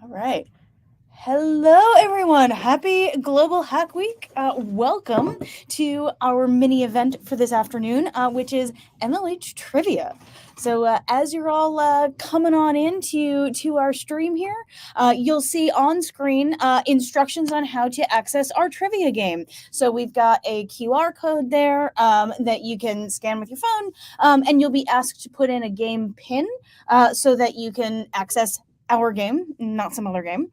All right. Hello, everyone. Happy Global Hack Week. Welcome to our mini event for this afternoon, which is MLH Trivia. So, as you're all coming on into our stream here, you'll see on screen instructions on how to access our trivia game. So, we've got a QR code there that you can scan with your phone, and you'll be asked to put in a game pin so that you can access our game, not some other game.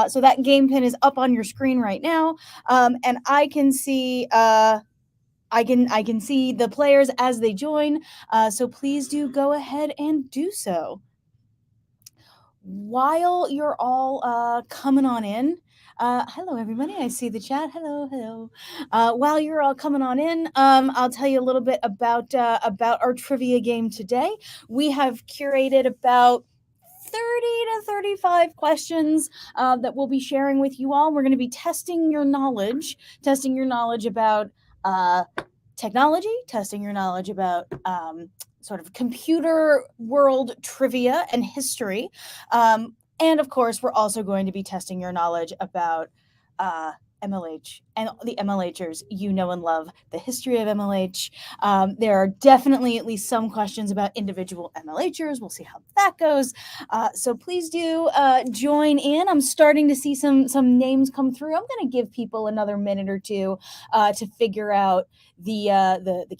So that game pin is up on your screen right now, and I can see. I can see the players as they join, so please do go ahead and do so. While you're all coming on in, hello everybody. I see the chat. Hello, hello. While you're all coming on in, I'll tell you a little bit about our trivia game today. We have curated about 30 to 35 questions that we'll be sharing with you all. We're going to be testing your knowledge about technology, testing your knowledge about sort of computer world trivia and history. And of course, we're also going to be testing your knowledge about MLH and the MLHers you know and love, the history of MLH. There are definitely at least some questions about individual MLHers. We'll see how that goes. So please do join in. I'm starting to see some names come through. I'm going to give people another minute or two to figure out the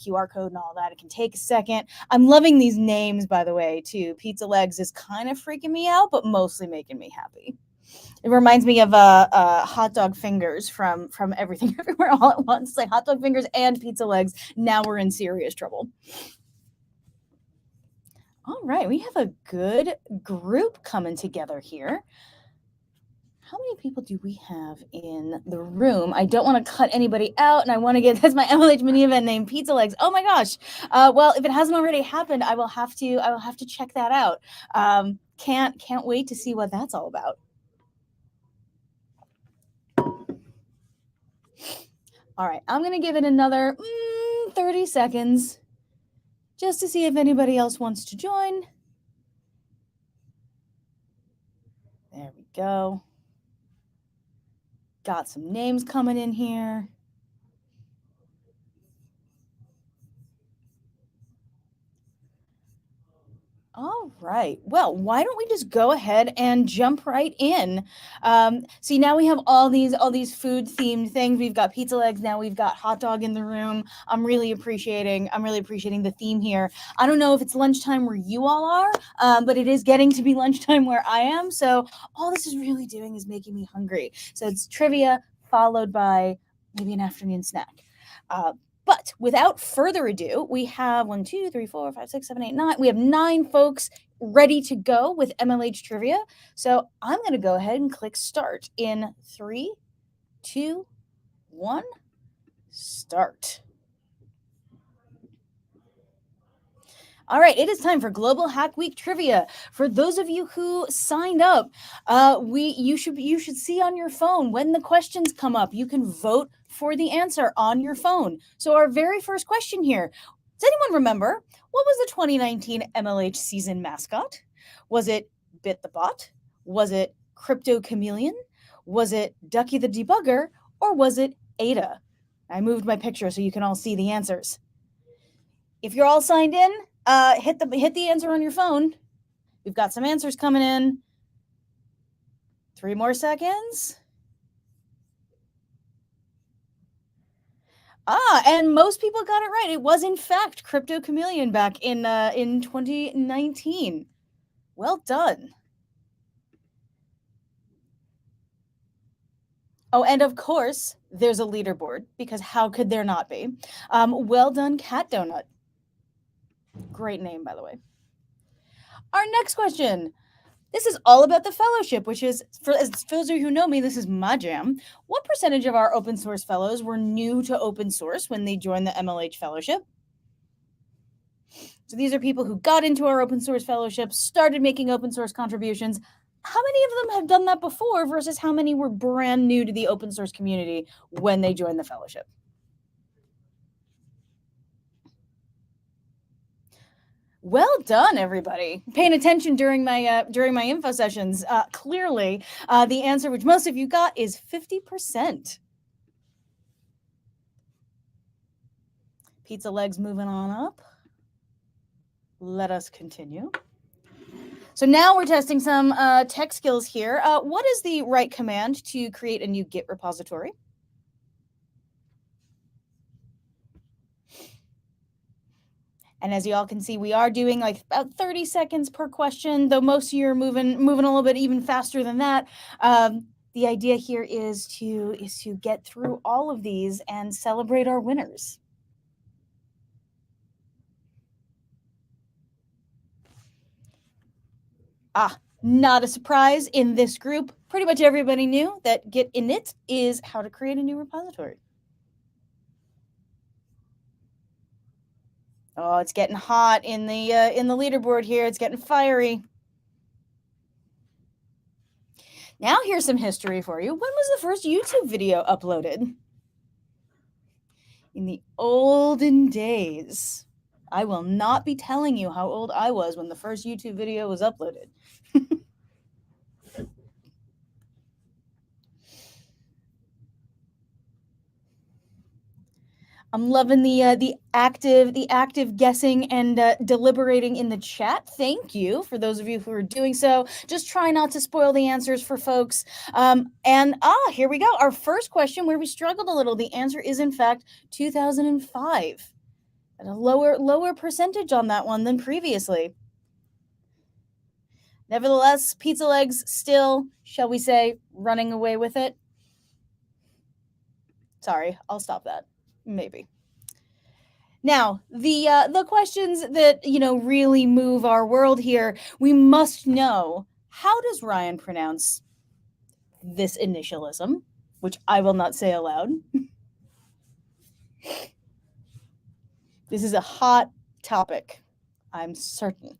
QR code and all that. It can take a second. I'm loving these names, by the way, too. Pizza Legs is kind of freaking me out, but mostly making me happy. It reminds me of hot dog fingers from Everything Everywhere All at Once. Like hot dog fingers and pizza legs. Now we're in serious trouble. All right, we have a good group coming together here. How many people do we have in the room? I don't want to cut anybody out, and I want to get that's my MLH mini event named Pizza Legs. Oh my gosh! Well, if it hasn't already happened, I will have to check that out. Can't wait to see what that's all about. All right, I'm going to give it another 30 seconds just to see if anybody else wants to join. There we go. Got some names coming in here. All right. Well, why don't we just go ahead and jump right in? See, now we have all these food themed things. We've got pizza legs. Now we've got hot dog in the room. I'm really appreciating the theme here. I don't know if it's lunchtime where you all are, but it is getting to be lunchtime where I am. So all this is really doing is making me hungry. So it's trivia followed by maybe an afternoon snack. But without further ado, we have 1, 2, 3, 4, 5, 6, 7, 8, 9. We have 9 folks ready to go with MLH Trivia. So I'm going to go ahead and click start in 3, 2, 1, start. All right, it is time for Global Hack Week Trivia. For those of you who signed up, you should see on your phone when the questions come up. You can vote for the answer on your phone. So our very first question here: does anyone remember what was the 2019 MLH season mascot? Was it Bit the Bot? Was it Crypto Chameleon? Was it Ducky the Debugger? Or was it Ada? I moved my picture so you can all see the answers. If you're all signed in, hit the answer on your phone. We've got some answers coming in. 3 more seconds. And most people got it right. It was in fact Crypto Chameleon back in 2019. Well done. Oh, and of course, there's a leaderboard, because how could there not be? Well done, Cat Donut. Great name, by the way. Our next question. This is all about the fellowship, which is, for those of you who know me, this is my jam. What percentage of our open source fellows were new to open source when they joined the MLH fellowship? So these are people who got into our open source fellowship, started making open source contributions. How many of them have done that before versus how many were brand new to the open source community when they joined the fellowship? Well done, everybody. Paying attention during my info sessions. Clearly, the answer, which most of you got, is 50%. Pizza legs moving on up. Let us continue. So now we're testing some tech skills here. What is the right command to create a new Git repository? And as you all can see, we are doing like about 30 seconds per question, though most of you are moving a little bit even faster than that. The idea here is to get through all of these and celebrate our winners. Not a surprise in this group. Pretty much everybody knew that Git init is how to create a new repository. Oh, it's getting hot in the leaderboard here. It's getting fiery. Now here's some history for you. When was the first YouTube video uploaded? In the olden days. I will not be telling you how old I was when the first YouTube video was uploaded. I'm loving the active guessing and deliberating in the chat. Thank you for those of you who are doing so. Just try not to spoil the answers for folks. And here we go. Our first question, where we struggled a little. The answer is in fact 2005. At a lower percentage on that one than previously. Nevertheless, pizza legs still, shall we say, running away with it. Sorry, I'll stop that. Maybe. Now, the questions that, really move our world here, we must know, how does Ryan pronounce this initialism, which I will not say aloud? This is a hot topic, I'm certain.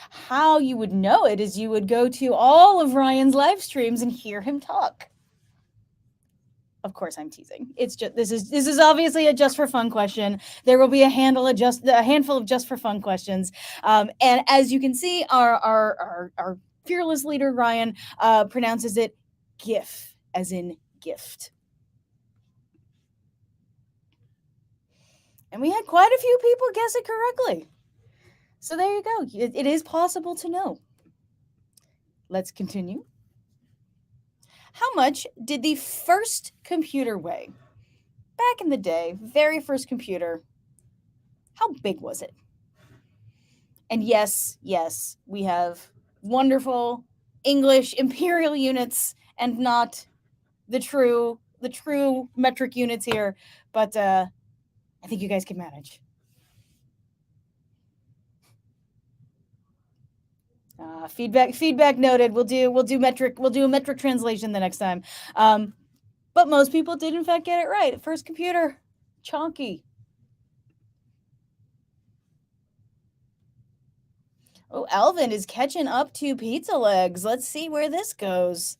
How you would know it is you would go to all of Ryan's live streams and hear him talk. Of course, I'm teasing. It's just this is obviously a just for fun question. There will be a handful of just for fun questions, and as you can see, our fearless leader Ryan pronounces it GIF, as in gift. And we had quite a few people guess it correctly. So there you go. It is possible to know. Let's continue. How much did the first computer weigh? Back in the day, very first computer, how big was it? And yes, we have wonderful English imperial units and not the true metric units here, but I think you guys can manage. Feedback noted. We'll do a metric translation the next time. But most people did in fact get it right. First computer, chonky. Oh, Alvin is catching up to pizza legs. Let's see where this goes.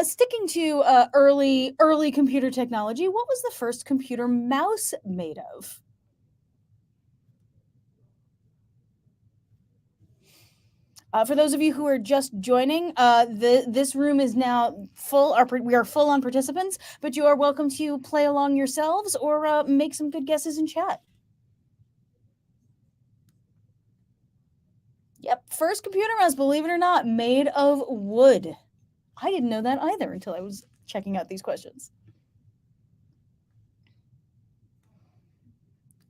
Sticking to early computer technology, what was the first computer mouse made of? For those of you who are just joining, this room is now full. We are full on participants, but you are welcome to play along yourselves or make some good guesses in chat. Yep, first computer mouse, believe it or not, made of wood. I didn't know that either until I was checking out these questions.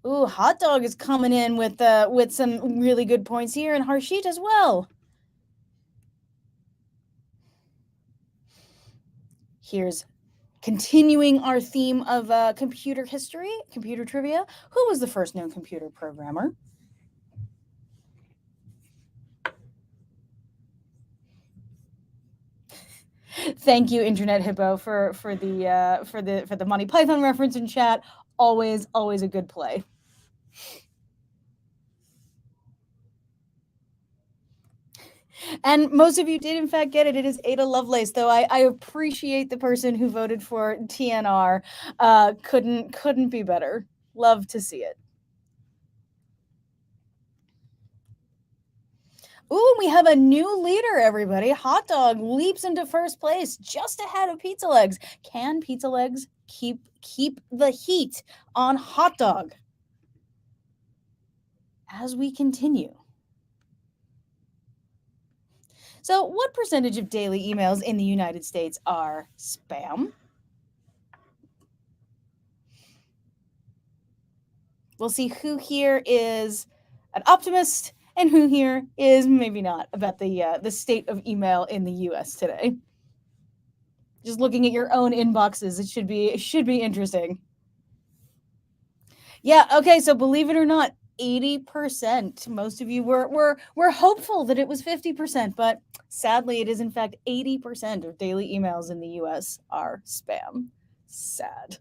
Ooh, Hot Dog is coming in with some really good points here, and Harshit as well. Here's continuing our theme of computer history, computer trivia. Who was the first known computer programmer? Thank you, Internet Hippo, for the Monty Python reference in chat. Always a good play. And most of you did in fact get it. It is Ada Lovelace, though I appreciate the person who voted for TNR. Couldn't be better. Love to see it. Ooh, we have a new leader, everybody. Hot Dog leaps into first place, just ahead of Pizza Legs. Can Pizza Legs keep the heat on Hot Dog as we continue? So, what percentage of daily emails in the United States are spam? We'll see who here is an optimist and who here is maybe not about the state of email in the U.S. today. Just looking at your own inboxes, it should be interesting. Yeah. Okay. So believe it or not, 80%. Most of you were hopeful that it was 50%, but sadly, it is in fact 80% of daily emails in the U.S. are spam. Sad.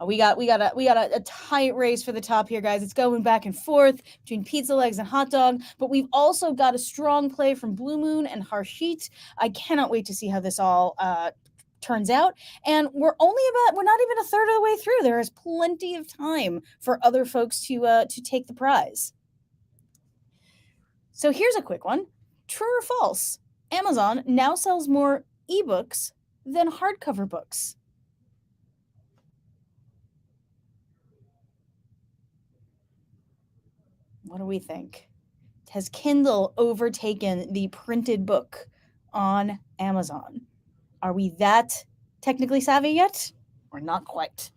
We got a tight race for the top here, guys. It's going back and forth between Pizza Legs and Hot Dog, but we've also got a strong play from Blue Moon and Harshit. I cannot wait to see how this all turns out. And we're not even a third of the way through. There is plenty of time for other folks to take the prize. So here's a quick one. True or false? Amazon now sells more ebooks than hardcover books. What do we think? Has Kindle overtaken the printed book on Amazon? Are we that technically savvy yet? Or not quite?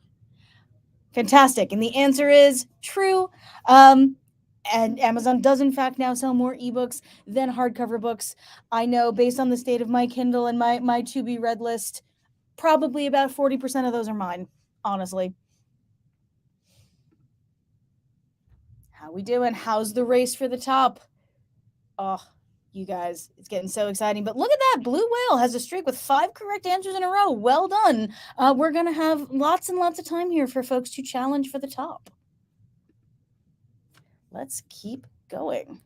Fantastic. And the answer is true. And Amazon does, in fact, now sell more ebooks than hardcover books. I know, based on the state of my Kindle and my to be read list, probably about 40% of those are mine, honestly. How we doing? How's the race for the top? Oh, you guys, it's getting so exciting. But look at that. Blue Whale has a streak with 5 correct answers in a row. Well done. We're going to have lots and lots of time here for folks to challenge for the top. Let's keep going.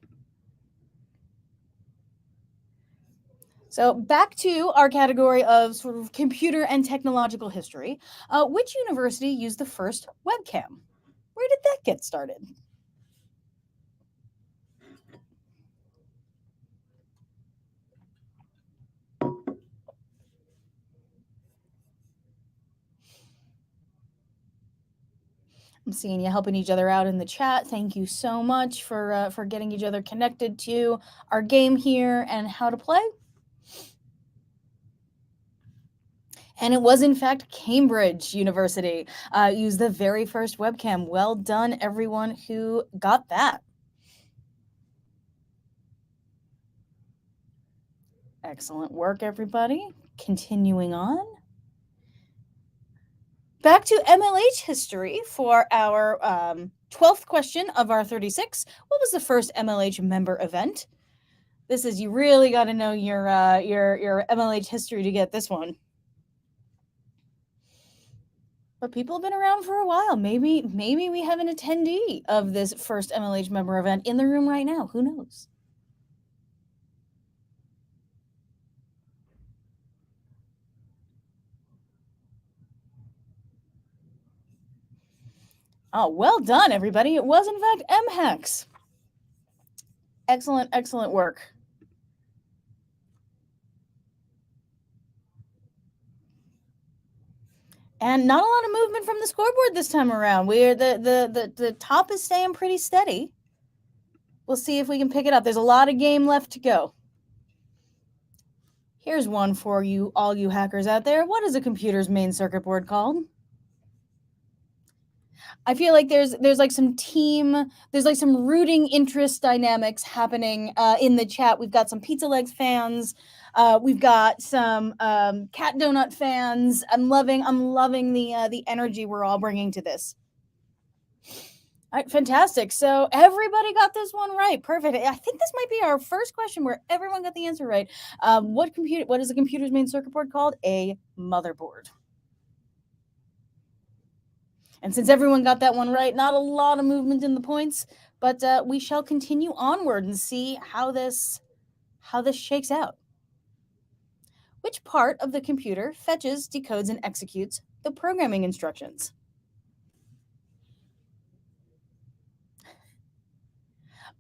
So back to our category of sort of computer and technological history. Which university used the first webcam? Where did that get started? I'm seeing you helping each other out in the chat. Thank you so much for getting each other connected to our game here and how to play. And it was, in fact, Cambridge University used the very first webcam. Well done, everyone who got that. Excellent work, everybody. Continuing on. Back to MLH history for our 12th question of our 36. What was the first MLH member event? This is, you really got to know your MLH history to get this one. But people have been around for a while. Maybe we have an attendee of this first MLH member event in the room right now. Who knows? Oh, well done, everybody. It was, in fact, MHEX. Excellent, excellent work. And not a lot of movement from the scoreboard this time around. The top is staying pretty steady. We'll see if we can pick it up. There's a lot of game left to go. Here's one for you, all you hackers out there. What is a computer's main circuit board called? I feel like there's like some rooting interest dynamics happening in the chat. We've got some Pizza Legs fans. We've got some Cat Donut fans. I'm loving the energy we're all bringing to this. All right, fantastic. So everybody got this one right. Perfect. I think this might be our first question where everyone got the answer right. What is a computer's main circuit board called? A motherboard. And since everyone got that one right, not a lot of movement in the points, But we shall continue onward and see how this shakes out. Which part of the computer fetches, decodes, and executes the programming instructions?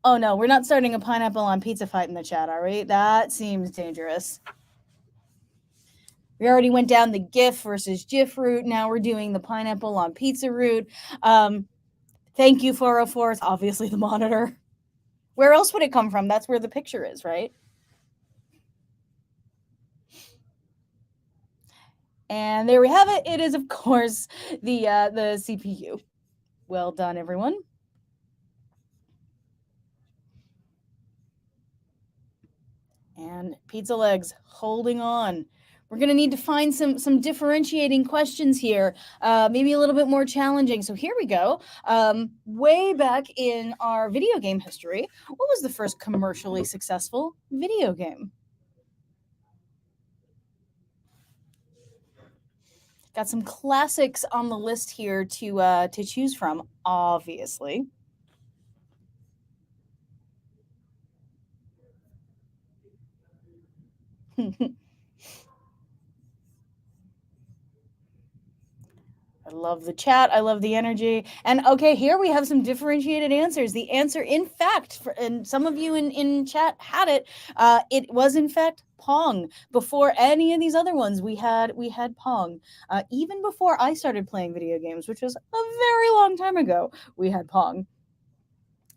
Oh no, we're not starting a pineapple on pizza fight in the chat, are we? That seems dangerous. We already went down the GIF versus GIF route. Now we're doing the pineapple on pizza route. Thank you, 404. It's obviously the monitor. Where else would it come from? That's where the picture is, right? And there we have it. It is, of course, the CPU. Well done, everyone. And pizza legs holding on. We're going to need to find some differentiating questions here, maybe a little bit more challenging. So here we go. Way back in our video game history, what was the first commercially successful video game? Got some classics on the list here to choose from, obviously. I love the chat. I love the energy. And okay, here we have some differentiated answers. The answer, in fact, and some of you in chat had it. It was in fact Pong. Before any of these other ones, we had Pong. Even before I started playing video games, which was a very long time ago, we had Pong.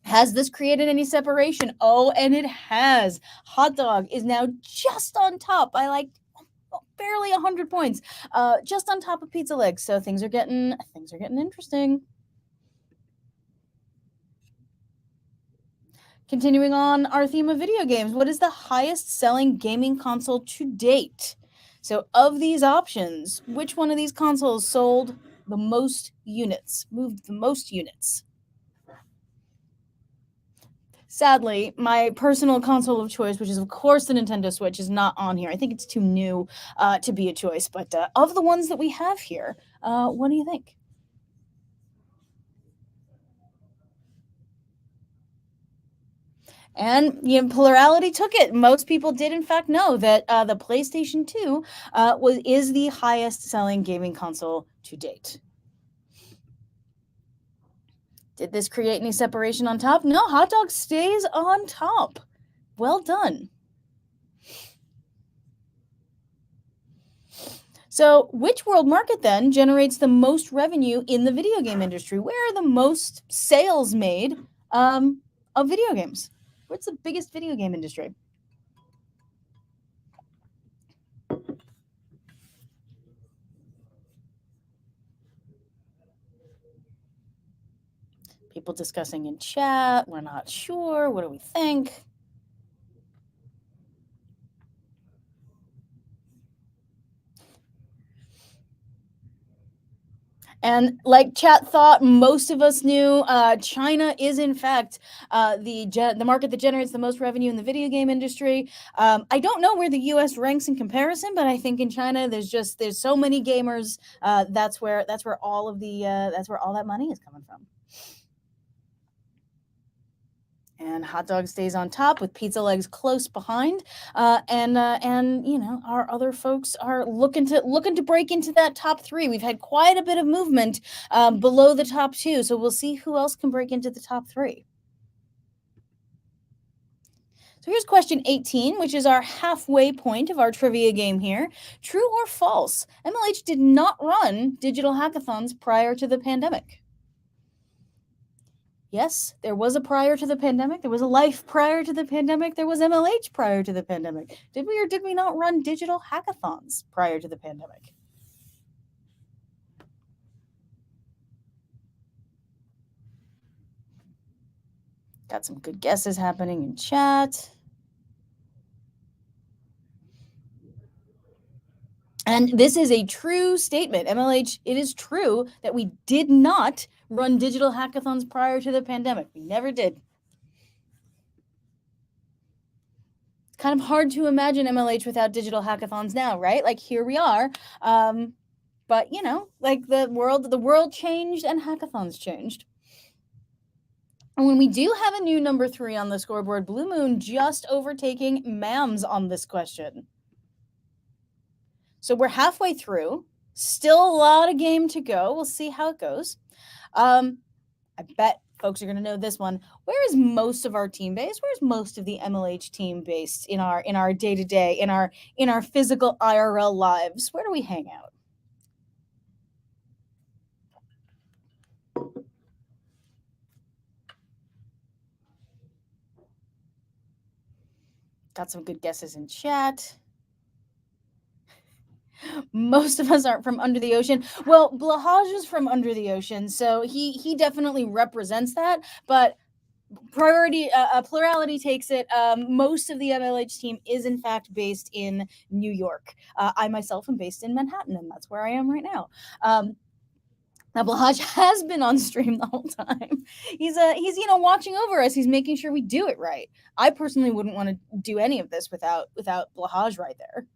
Has this created any separation? Oh, and it has. Hot dog is now just on top by like barely 100 points, just on top of pizza legs. So things are getting interesting. Continuing on our theme of video games, what is the highest selling gaming console to date? So of these options, which one of these consoles sold the most units, moved the most units? Sadly, my personal console of choice, which is of course the Nintendo Switch, is not on here. I think it's too new to be a choice. But of the ones that we have here, what do you think? And plurality took it. Most people did, in fact, know that the PlayStation 2 is the highest selling gaming console to date. Did this create any separation on top? No, hot dog stays on top. Well done. So, which world market then generates the most revenue in the video game industry? Where are the most sales made of video games? What's the biggest video game industry? People discussing in chat. We're not sure. What do we think? And like chat thought, most of us knew, China is in fact the market that generates the most revenue in the video game industry. I don't know where the U.S. ranks in comparison, but I think in China there's so many gamers. That's where all of the that's where all that money is coming from. And hot dog stays on top with pizza legs close behind, and our other folks are looking to break into that top three. We've had quite a bit of movement below the top two, so we'll see who else can break into the top three. So here's question 18, which is our halfway point of our trivia game here. True or false? MLH did not run digital hackathons prior to the pandemic. Yes, there was a prior to the pandemic. There was a life prior to the pandemic. There was MLH prior to the pandemic. Did we or did we not run digital hackathons prior to the pandemic? Got some good guesses happening in chat. And this is a true statement. MLH, it is true that we did not run digital hackathons prior to the pandemic. We never did. It's kind of hard to imagine MLH without digital hackathons now, right? Like here we are. But like the world changed and hackathons changed. And when we do have a new number 3 on the scoreboard, Blue Moon just overtaking Mams on this question. So we're halfway through. Still a lot of game to go. We'll see how it goes. I bet folks are going to know this one. Where is most of our team based? Where's most of the MLH team based in our day-to-day, in our physical IRL lives? Where do we hang out? Got some good guesses in chat. Most of us aren't from under the ocean. Well, Blahaj is from under the ocean, so he definitely represents that. But plurality takes it. Most of the MLH team is in fact based in New York. I myself am based in Manhattan, and that's where I am right now. Now Blahaj has been on stream the whole time. He's watching over us. He's making sure we do it right. I personally wouldn't want to do any of this without Blahaj right there.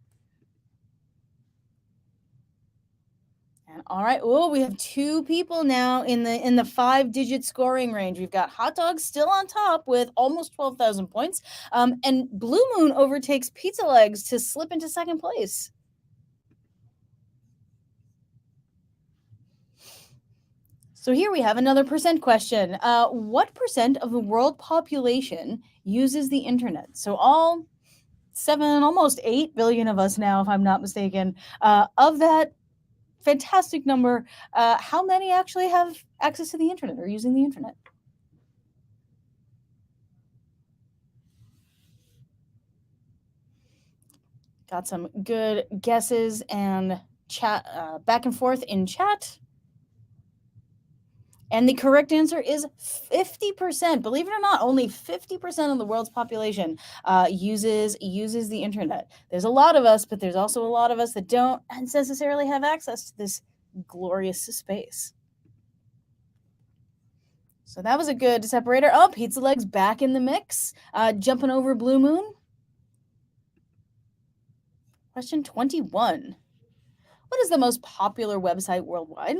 And all right, we have 2 people now in the 5-digit scoring range. We've got Hot Dog still on top with almost 12,000 points, and Blue Moon overtakes Pizza Legs to slip into second place. So here we have another percent question. What percent of the world population uses the internet? So all 7, almost 8 billion of us now, if I'm not mistaken. Of that fantastic number, how many actually have access to the internet or using the internet? Got some good guesses and chat back and forth in chat. And the correct answer is 50%. Believe it or not, only 50% of the world's population uses the internet. There's a lot of us, but there's also a lot of us that don't necessarily have access to this glorious space. So that was a good separator. Oh, Pizza Legs back in the mix, jumping over Blue Moon. Question 21. What is the most popular website worldwide?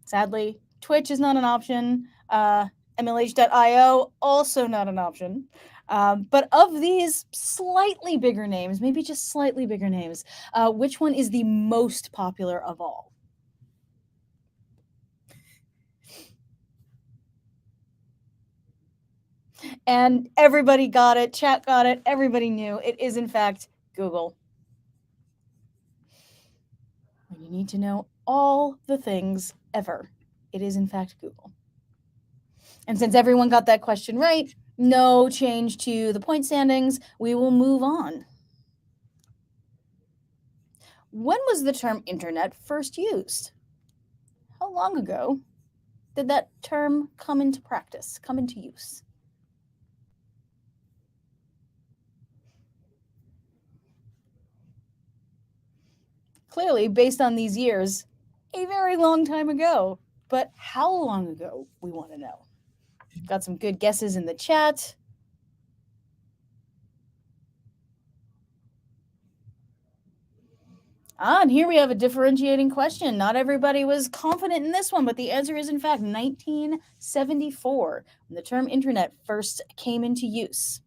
Sadly, Twitch is not an option. MLH.io, also not an option. But of these slightly bigger names, maybe just slightly bigger names, which one is the most popular of all? And everybody got it, chat got it, everybody knew it is in fact Google. When you need to know all the things ever, it is in fact Google. And since everyone got that question right, no change to the point standings. We will move on. When was the term internet first used? How long ago did that term come into practice, come into use? Clearly, based on these years, a very long time ago. But how long ago, we want to know. Got some good guesses in the chat. And here we have a differentiating question. Not everybody was confident in this one, but the answer is in fact 1974, when the term internet first came into use.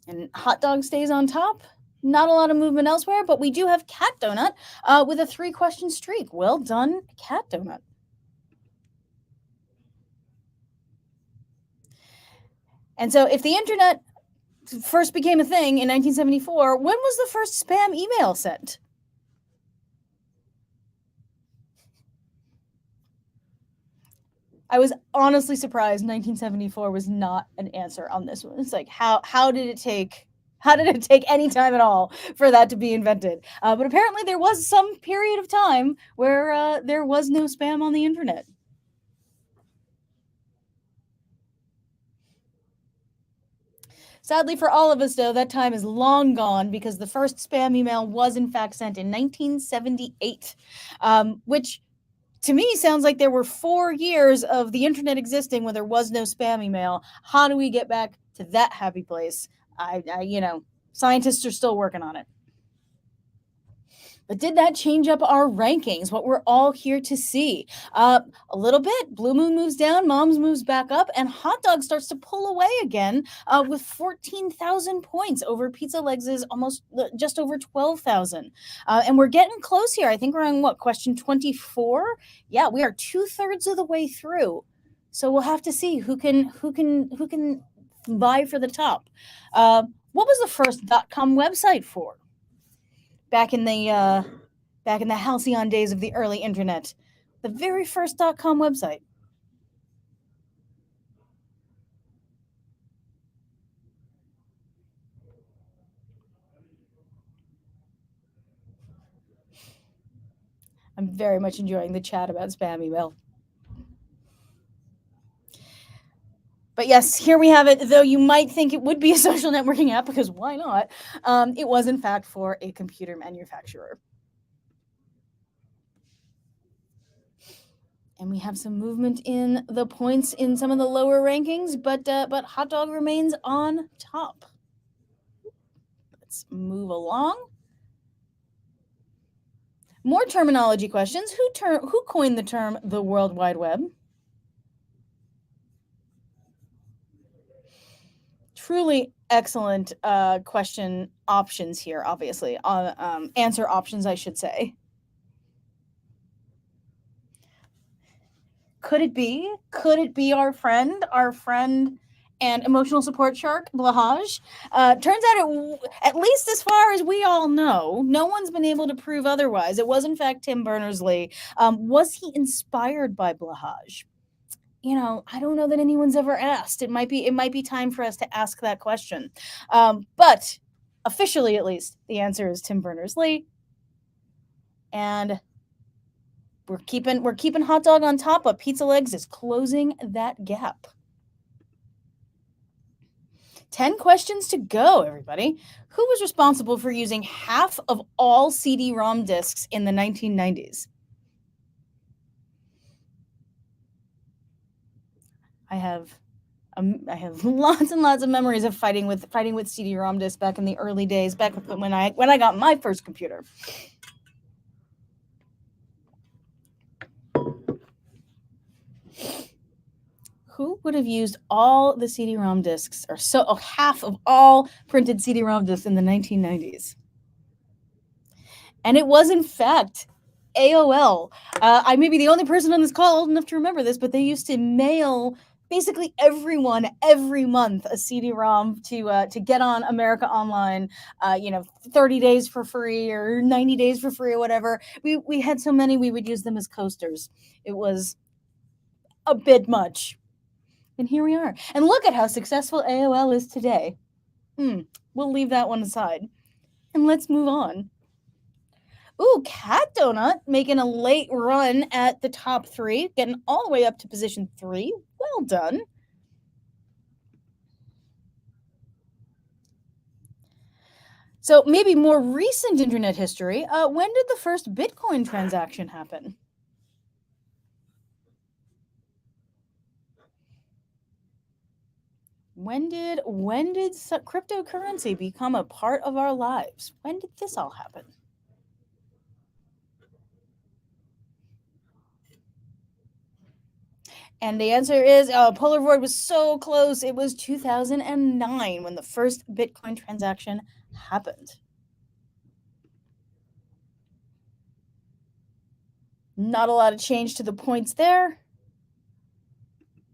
And Hot Dog stays on top. Not a lot of movement elsewhere, but we do have Cat Donut with a 3-question streak. Well done, Cat Donut. And so if the internet first became a thing in 1974, when was the first spam email sent? I was honestly surprised 1974 was not an answer on this one. It's like, how did it take any time at all for that to be invented? But apparently there was some period of time where there was no spam on the internet. Sadly for all of us, though, that time is long gone because the first spam email was in fact sent in 1978, which to me sounds like there were 4 years of the internet existing when there was no spam email. How do we get back to that happy place? Scientists are still working on it. But did that change up our rankings? What we're all here to see? A little bit. Blue Moon moves down, Moms moves back up, and Hot Dog starts to pull away again with 14,000 points over Pizza Legs' almost just over 12,000. And we're getting close here. I think we're on what, question 24? Yeah, we are 2/3 of the way through. So we'll have to see who can vie for the top. What was the first .com website for? Back in the halcyon days of the early internet, the very first .com website. I'm very much enjoying the chat about spam email. But yes, here we have it. Though you might think it would be a social networking app, because why not? It was in fact for a computer manufacturer. And we have some movement in the points in some of the lower rankings, but Hot Dog remains on top. Let's move along. More terminology questions. Who coined the term the World Wide Web? Truly excellent question options here, obviously. Answer options, I should say. Could it be? Could it be our friend and emotional support shark, Blahaj? Turns out, at least as far as we all know, no one's been able to prove otherwise. It was, in fact, Tim Berners-Lee. Was he inspired by Blahaj? I don't know that anyone's ever asked. It might be time for us to ask that question. But officially, at least, the answer is Tim Berners-Lee. And we're keeping Hot Dog on top, but Pizza Legs is closing that gap. 10 questions to go, everybody. Who was responsible for using half of all CD-ROM discs in the 1990s? I have lots and lots of memories of fighting with CD-ROM discs back in the early days, back when I got my first computer. Who would have used all the CD-ROM discs, or half of all printed CD-ROM discs in the 1990s? And it was, in fact, AOL. I may be the only person on this call old enough to remember this, but they used to mail basically everyone every month a CD-ROM to get on America Online, 30 days for free or 90 days for free or whatever. We had so many, we would use them as coasters. It was a bit much. And here we are. And look at how successful AOL is today. We'll leave that one aside. And let's move on. Ooh, Cat Donut making a late run at the top 3, getting all the way up to position 3. Well done. So maybe more recent internet history. When did the first Bitcoin transaction happen? When did cryptocurrency become a part of our lives? When did this all happen? And the answer is Polar Void was so close. It was 2009 when the first Bitcoin transaction happened. Not a lot of change to the points there.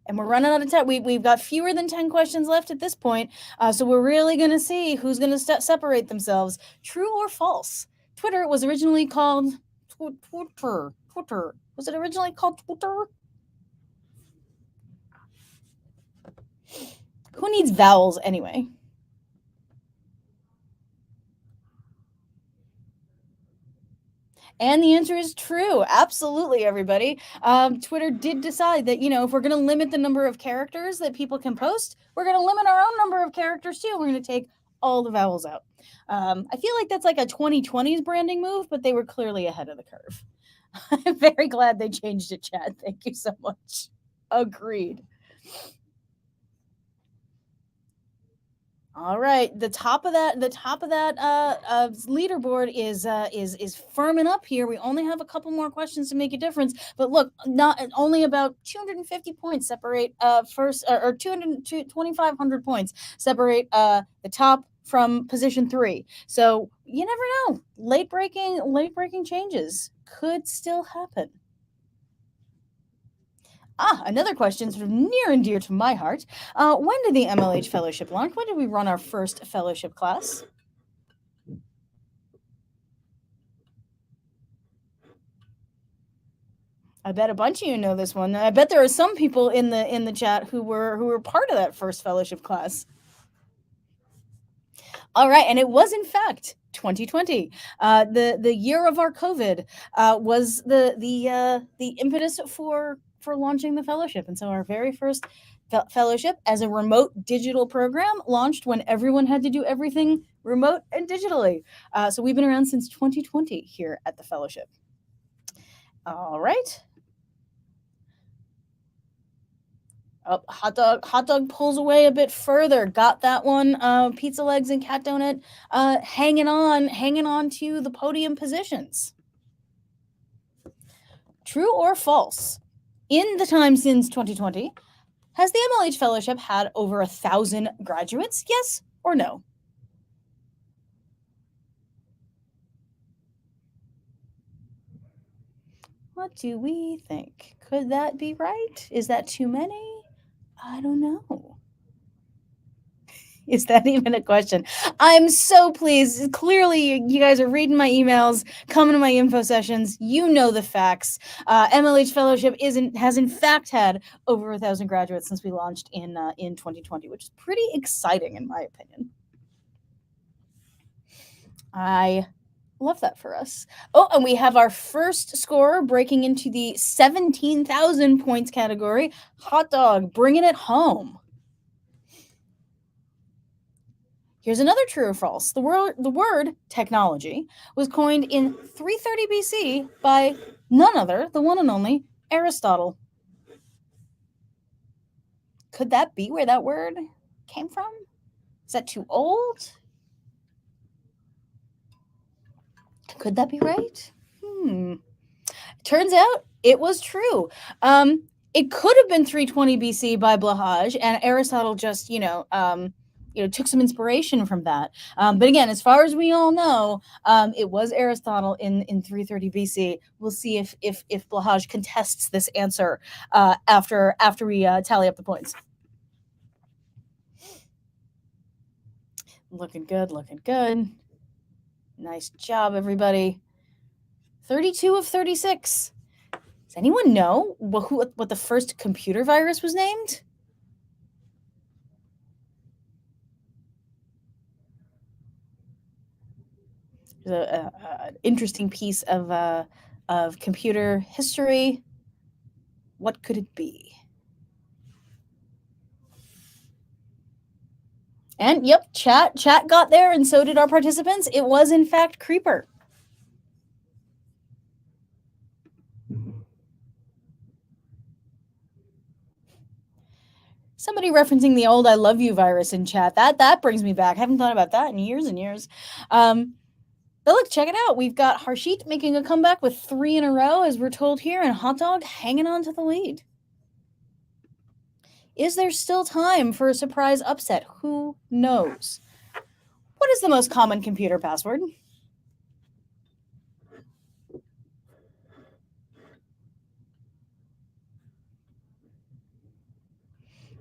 And we're running out of time. We've got fewer than 10 questions left at this point. So we're really going to see who's going to separate themselves. True or false? Twitter was originally called Twitter. Was it originally called Twitter? Who needs vowels anyway? And the answer is true. Absolutely, everybody. Twitter did decide that, if we're going to limit the number of characters that people can post, we're going to limit our own number of characters too. We're going to take all the vowels out. I feel like that's like a 2020s branding move, but they were clearly ahead of the curve. I'm very glad they changed it, Chad. Thank you so much. Agreed. All right, the top of that leaderboard is firming up here. We only have a couple more questions to make a difference, but look, not only about 250 points separate first, or 200 2,500 points separate the top from position 3. So you never know. Late breaking changes could still happen. Another question sort of near and dear to my heart. When did the MLH Fellowship launch? When did we run our first fellowship class? I bet a bunch of you know this one. I bet there are some people in the chat who were part of that first fellowship class. All right, and it was in fact 2020. The year of our COVID was the impetus for launching the fellowship, and so our very first fellowship as a remote digital program launched when everyone had to do everything remote and digitally. So we've been around since 2020 here at the fellowship. All right. Oh, hot dog pulls away a bit further. Got that one. Pizza legs and cat donut hanging on to the podium positions. True or false? In the time since 2020, has the MLH Fellowship had over 1,000 graduates? Yes or no? What do we think? Could that be right? Is that too many? I don't know. Is that even a question? I'm so pleased. Clearly, you guys are reading my emails, coming to my info sessions. You know the facts. MLH Fellowship has in fact had over 1,000 graduates since we launched in 2020, which is pretty exciting in my opinion. I love that for us. Oh, and we have our first scorer breaking into the 17,000 points category. Hot dog, bringing it home. Here's another true or false. The word technology was coined in 330 BC by none other, the one and only Aristotle. Could that be where that word came from? Is that too old? Could that be right? Turns out it was true. It could have been 320 BC by Blahaj, and Aristotle just, took some inspiration from that. But again, as far as we all know, it was Aristotle in 330 BC. We'll see if Blahaj contests this answer after we tally up the points. Looking good, looking good. Nice job, everybody. 32 of 36. Does anyone know what the first computer virus was named? There's an interesting piece of computer history. What could it be? And yep, chat got there, and so did our participants. It was in fact Creeper. Somebody referencing the old "I love you" virus in chat. That brings me back. I haven't thought about that in years and years. But look, check it out. We've got Harshit making a comeback with 3 in a row, as we're told here, and Hot Dog hanging on to the lead. Is there still time for a surprise upset? Who knows? What is the most common computer password?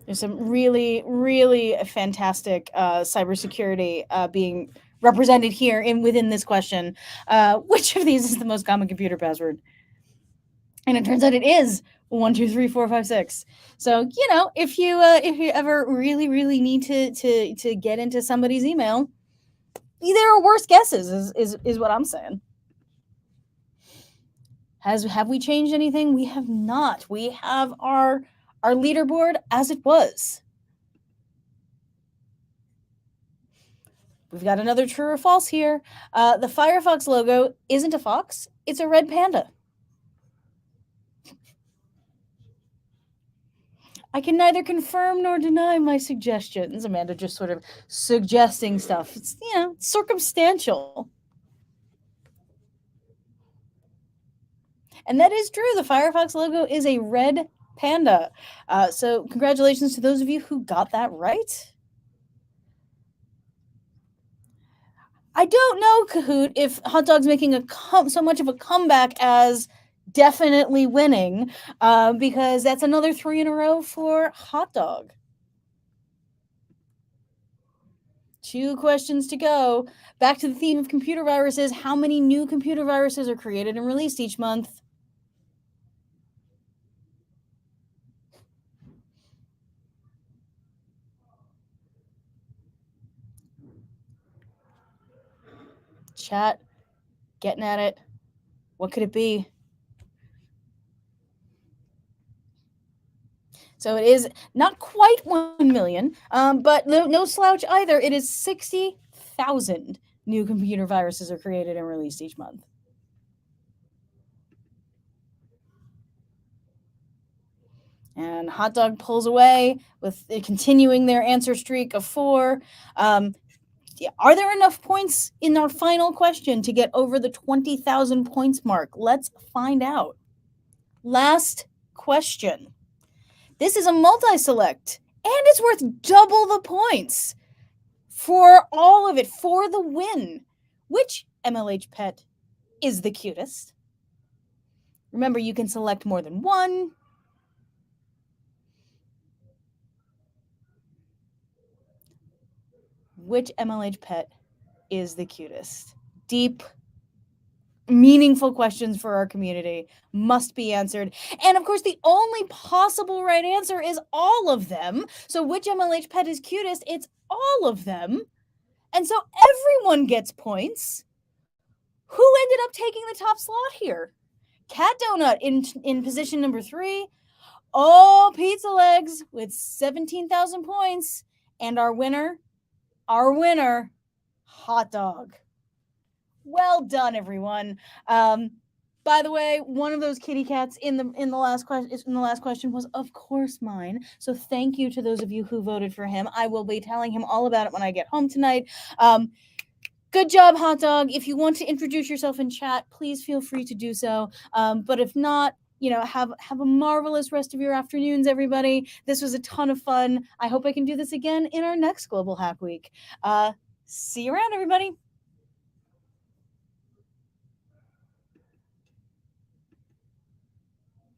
There's some really, really fantastic cybersecurity being represented here within this question. Which of these is the most common computer password? And it turns out it is 1, 2, 3, 4, 5, 6. So if you ever really, really need to get into somebody's email, there are worse guesses. Is what I'm saying. Have we changed anything? We have not. We have our leaderboard as it was. We've got another true or false here. The Firefox logo isn't a fox, it's a red panda. I can neither confirm nor deny my suggestions. Amanda just sort of suggesting stuff. It's, circumstantial. And that is true. The Firefox logo is a red panda. So congratulations to those of you who got that right. I don't know, Kahoot, if Hot Dog's making so much of a comeback as definitely winning, because that's another 3 in a row for Hot Dog. 2 questions to go. Back to the theme of computer viruses. How many new computer viruses are created and released each month? Chat, getting at it. What could it be? So it is not quite 1 million, but no slouch either. It is 60,000 new computer viruses are created and released each month. And Hot Dog pulls away with continuing their answer streak of 4. Are there enough points in our final question to get over the 20,000 points mark? Let's find out. Last question. This is a multi-select, and it's worth double the points for all of it, for the win. Which MLH pet is the cutest? Remember, you can select more than one. Which MLH pet is the cutest? Deep, meaningful questions for our community must be answered. And of course, the only possible right answer is all of them. So which MLH pet is cutest? It's all of them. And so everyone gets points. Who ended up taking the top slot here? Cat Donut in position number 3. Oh, Pizza Legs with 17,000 points. And our winner, Hot Dog. Well done, everyone. By the way, one of those kitty cats in the last question was, of course, mine. So thank you to those of you who voted for him. I will be telling him all about it when I get home tonight. Good job, Hot Dog. If you want to introduce yourself in chat, please feel free to do so. But if not, have a marvelous rest of your afternoons, everybody. This was a ton of fun. I hope I can do this again in our next Global Hack Week. See you around, everybody.